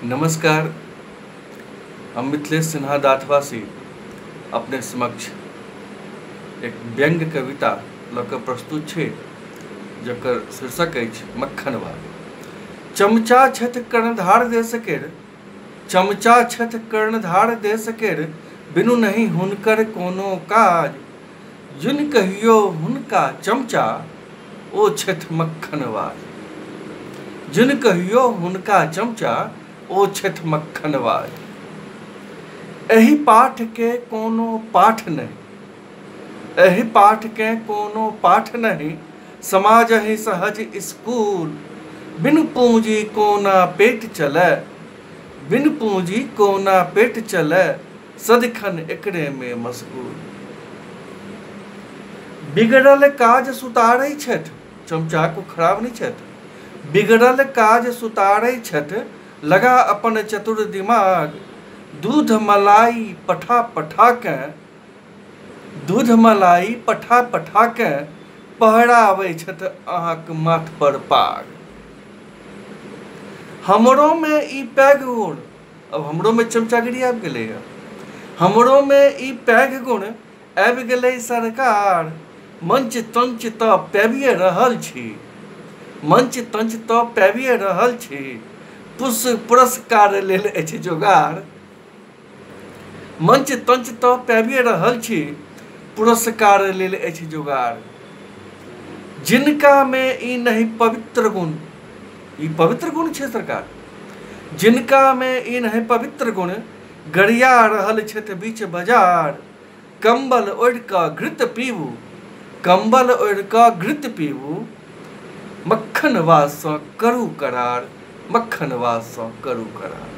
नमस्कार। हम मिथिलेश सिन्हा दाठवासी अपने समक्ष एक व्यंग्य कविता लऽ प्रस्तुत छै, जकर शीर्षक अछि मक्खनवा। चमचा छथि कर्णधार देश केर, चमचा छथि कर्णधार देश केर, बिनु नहीं हुनकर कोनो काज। जुन कहियो हुनका चमचा, ओ छथि मक्खनवाज। जुन कहियो हुनका चमचा, ओ छथि मक्खनवाज। एहि पाठ के कोनो पाठ नहीं, एहि पाठ के कोनो पाठ नहीं, समाज ही सहज स्कूल। बिन पूंजी कोना पेट चले, बिन पूंजी कोना पेट चले, सदिखन एकरे में मशगूल। बिगड़ल काज सुतारै छथि, चमचा को खराब नहीं छथि। बिगड़ल काज सुतारै छथि, लगा अपन चतुर दिमाग। दूध मलाई पठा पठा के, दूध मलाई पठा पठा के, पहराबै छथि अहाँक माथ पर पाग। हमरो में ई पैघ गुण, अब हमरो में चमचागिरी आबि गेलै है। हमरो में ई पैघ गुण आबि गेलै सरकार। मंच तंच तऽ पाबिये रहल छी, मंच तंच तऽ पाबिये रहल छी, पुरस्कार लेल अछि जोगाड़। मंच तंच तऽ पाबिये रहल छी, पुरस्कार लेल अछि जोगाड़। जिनका में ई नहीं पवित्र गुण, ई पवित्र गुण छै सरकार। जिनका में ई नहीं पवित्र गुण, गरिया रहल छथि बीच बाजार। कंबल ओढ़ कऽ घृत पीबू, कंबल ओढ़ कऽ घृत पीबू, मक्खनवा सँ करू करार, मक्खनवा सँ करू करार।